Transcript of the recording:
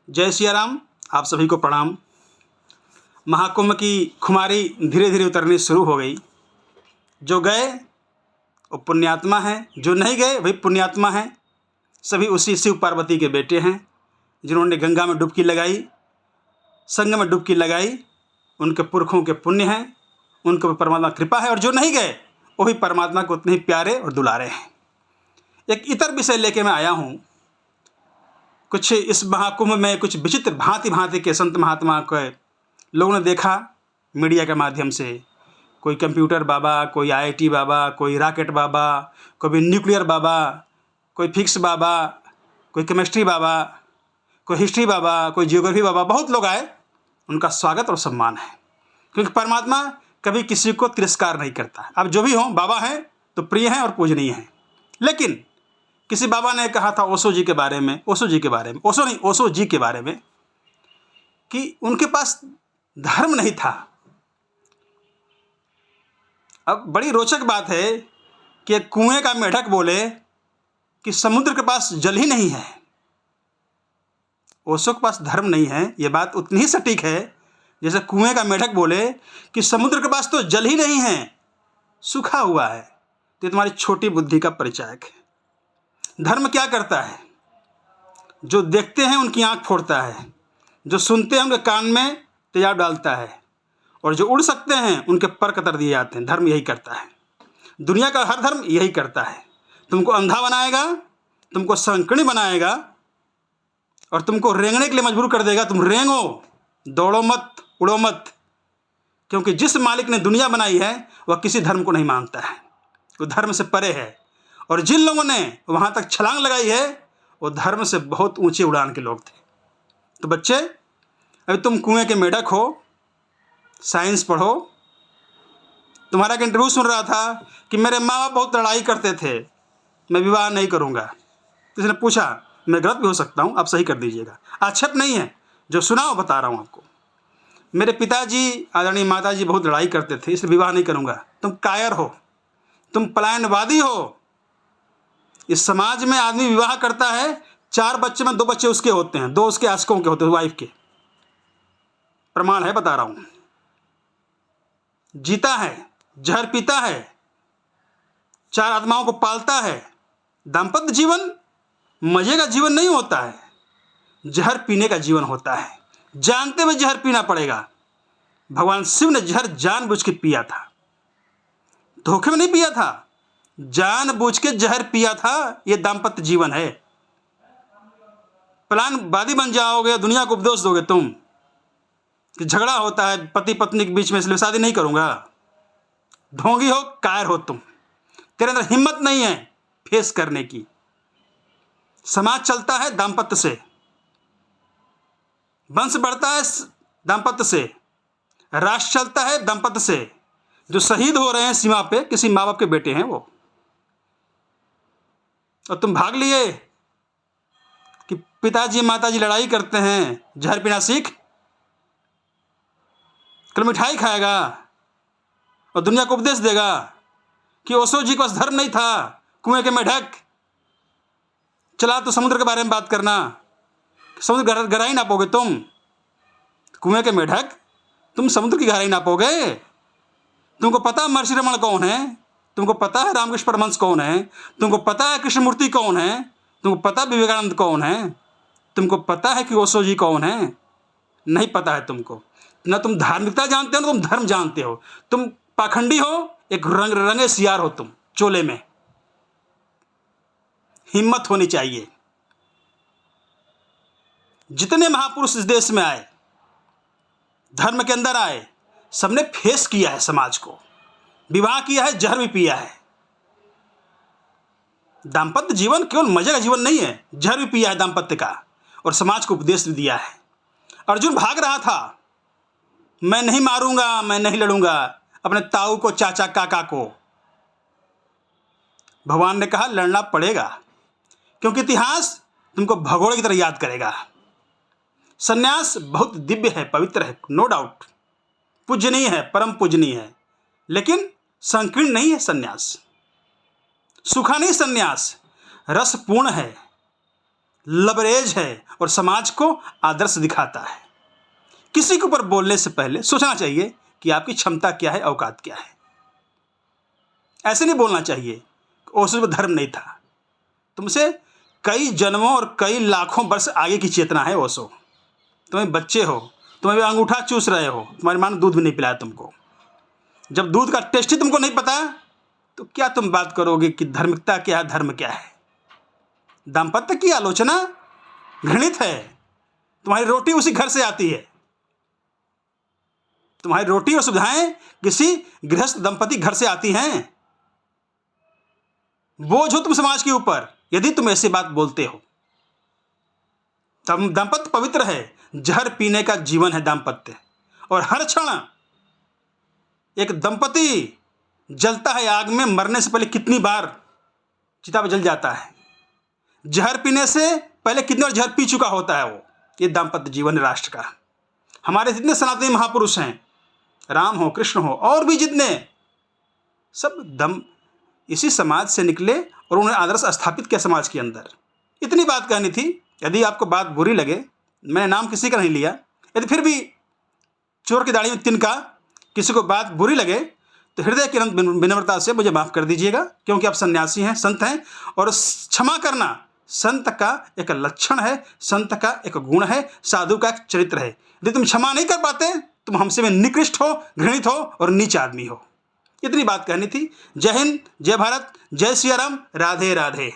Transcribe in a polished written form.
जय सिया राम। आप सभी को प्रणाम। महाकुंभ की खुमारी धीरे धीरे उतरनी शुरू हो गई। जो गए वो पुण्यात्मा हैं, जो नहीं गए वही पुण्यात्मा हैं। सभी उसी शिव पार्वती के बेटे हैं जिन्होंने गंगा में डुबकी लगाई, संगम में डुबकी लगाई। उनके पुरखों के पुण्य हैं, उनके ऊपर परमात्मा कृपा है। और जो नहीं गए वो भी परमात्मा को उतने ही प्यारे और दुलारे हैं। एक इतर विषय लेके मैं आया हूँ। कुछ इस महाकुंभ में कुछ विचित्र भांति भांति के संत महात्मा को लोगों ने देखा मीडिया के माध्यम से। कोई कंप्यूटर बाबा, कोई आईआईटी बाबा, कोई रॉकेट बाबा, कोई न्यूक्लियर बाबा, कोई फिक्स बाबा, कोई केमिस्ट्री बाबा, कोई हिस्ट्री बाबा, कोई जियोग्राफी बाबा। बहुत लोग आए, उनका स्वागत और सम्मान है, क्योंकि परमात्मा कभी किसी को तिरस्कार नहीं करता। अब जो भी हों, बाबा हैं तो प्रिय हैं और पूजनीय हैं। लेकिन किसी बाबा ने कहा था ओशो जी के बारे में, ओशो जी के बारे में कि उनके पास धर्म नहीं था। अब बड़ी रोचक बात है कि एक कुएं का मेढक बोले कि समुद्र के पास जल ही नहीं है। ओशो के पास धर्म नहीं है, ये बात उतनी ही सटीक है जैसे कुएं का मेढक बोले कि समुद्र के पास तो जल ही नहीं है, सूखा हुआ है। तो ये तुम्हारी छोटी बुद्धि का परिचायक है। धर्म क्या करता है? जो देखते हैं उनकी आंख फोड़ता है, जो सुनते हैं उनके कान में तेजाब डालता है, और जो उड़ सकते हैं उनके पर कतर दिए जाते हैं। धर्म यही करता है। दुनिया का हर धर्म यही करता है। तुमको अंधा बनाएगा, तुमको संकीर्ण बनाएगा और तुमको रेंगने के लिए मजबूर कर देगा। तुम रेंगो, दौड़ो मत, उड़ो मत, क्योंकि जिस मालिक ने दुनिया बनाई है वह किसी धर्म को नहीं मानता है, वो धर्म से परे है। और जिन लोगों ने वहाँ तक छलांग लगाई है वो धर्म से बहुत ऊंचे उड़ान के लोग थे। तो बच्चे, अभी तुम कुएं के मेढक हो, साइंस पढ़ो। तुम्हारा एक इंटरव्यू सुन रहा था कि मेरे माँ बाप बहुत लड़ाई करते थे, मैं विवाह नहीं करूँगा। किसी ने पूछा, मैं गलत भी हो सकता हूँ, आप सही कर दीजिएगा, आक्षेप नहीं है, जो सुना वो बता रहा हूँ आपको। मेरे पिताजी, आदरणीय माताजी बहुत लड़ाई करते थे, इसलिए विवाह नहीं करूँगा। तुम कायर हो, तुम पलायनवादी हो। इस समाज में आदमी विवाह करता है, 4 बच्चे में 2 बच्चे उसके होते हैं, 2 उसके आशिकों के होते हैं, वाइफ के। प्रमाण है, बता रहा हूं। जीता है, जहर पीता है, 4 आत्माओं को पालता है। दाम्पत्य जीवन मजे का जीवन नहीं होता है, जहर पीने का जीवन होता है। जानते हुए जहर पीना पड़ेगा। भगवान शिव ने जहर जानबूझ के पिया था, धोखे में नहीं पिया था, जानबूझ के जहर पिया था। यह दाम्पत्य जीवन है। प्लानवादी बन जाओगे, दुनिया को उपदेश दोगे तुम कि झगड़ा होता है पति पत्नी के बीच में, इसलिए शादी नहीं करूंगा। ढोंगी हो, कायर हो तुम। तेरे अंदर हिम्मत नहीं है फेस करने की। समाज चलता है दाम्पत्य से, वंश बढ़ता है दाम्पत्य से, राष्ट्र चलता है दाम्पत्य से। जो शहीद हो रहे हैं सीमा पे, किसी माँ बाप के बेटे हैं वो। और तुम भाग लिए कि पिताजी माताजी लड़ाई करते हैं, जहर पीना सीख। कल मिठाई खाएगा और दुनिया को उपदेश देगा कि ओशो जी के पास धर्म नहीं था। कुएं के मेढक, चला तो समुद्र के बारे में बात करना, समुद्र गहराई नापोगे तुम। कुएं के मेढक, तुम समुद्र की गहराई नापोगे? तुमको पता है महर्षि रमण कौन है? तुमको पता है रामकृष्ण परमहंस कौन है? तुमको पता है कृष्णमूर्ति कौन है? तुमको पता है विवेकानंद कौन है? तुमको पता है कि ओशो जी कौन है? नहीं पता है तुमको। ना तुम धार्मिकता जानते हो, ना तुम धर्म जानते हो। तुम पाखंडी हो, एक रंगे सियार हो तुम चोले में। हिम्मत होनी चाहिए। जितने महापुरुष इस देश में आए, धर्म के अंदर आए, सबने फेस किया है समाज को, विवाह किया है, जहर भी पिया है। दाम्पत्य जीवन केवल मजे का जीवन नहीं है, जहर भी पिया है दाम्पत्य का, और समाज को उपदेश भी दिया है। अर्जुन भाग रहा था, मैं नहीं मारूंगा, मैं नहीं लड़ूंगा, अपने ताऊ को, चाचा, काका को। भगवान ने कहा लड़ना पड़ेगा, क्योंकि इतिहास तुमको भगोड़े की तरह याद करेगा। सन्यास बहुत दिव्य है, पवित्र है, नो डाउट, पूजनीय है, परम पूजनीय है, लेकिन संकीर्ण नहीं है सन्यास। सूखा नहीं सन्यास, रसपूर्ण है। लबरेज है और समाज को आदर्श दिखाता है। किसी के ऊपर बोलने से पहले सोचना चाहिए कि आपकी क्षमता क्या है, औकात क्या है। ऐसे नहीं बोलना चाहिए ओशो में धर्म नहीं था। तुमसे कई जन्मों और कई लाखों वर्ष आगे की चेतना है ओशो। तुम्हें बच्चे हो, तुम अभी अंगूठा चूस रहे हो, तुम्हारी माँ ने दूध भी नहीं पिलाया तुमको। जब दूध का टेस्ट ही तुमको नहीं पता तो क्या तुम बात करोगे कि धार्मिकता क्या है, धर्म क्या है। दाम्पत्य की आलोचना घृणित है। तुम्हारी रोटी उसी घर से आती है। तुम्हारी रोटी और सुविधाएं किसी गृहस्थ दंपति घर से आती हैं। बोझ हो तुम समाज के ऊपर यदि तुम ऐसी बात बोलते हो। तब दाम्पत्य पवित्र है, जहर पीने का जीवन है दाम्पत्य। और हर क्षण एक दंपति जलता है आग में, मरने से पहले कितनी बार चिता पर जल जाता है। जहर पीने से पहले कितनी बार जहर पी चुका होता है वो। ये दाम्पत्य जीवन है राष्ट्र का। हमारे जितने सनातनी महापुरुष हैं, राम हो, कृष्ण हो, और भी जितने, सब इसी समाज से निकले और उन्होंने आदर्श स्थापित किया समाज के अंदर। इतनी बात कहनी थी। यदि आपको बात बुरी लगे, मैंने नाम किसी का नहीं लिया, यदि फिर भी चोर की दाढ़ी में तिनका, किसी को बात बुरी लगे तो हृदय की अनंत विनम्रता से मुझे माफ़ कर दीजिएगा, क्योंकि आप सन्यासी हैं, संत हैं। और क्षमा करना संत का एक लक्षण है, संत का एक गुण है, साधु का एक चरित्र है। यदि तुम क्षमा नहीं कर पाते, तुम हमसे में निकृष्ट हो, घृणित हो और नीच आदमी हो। इतनी बात कहनी थी। जय हिंद, जय भारत, जय सिया राम, राधे राधे।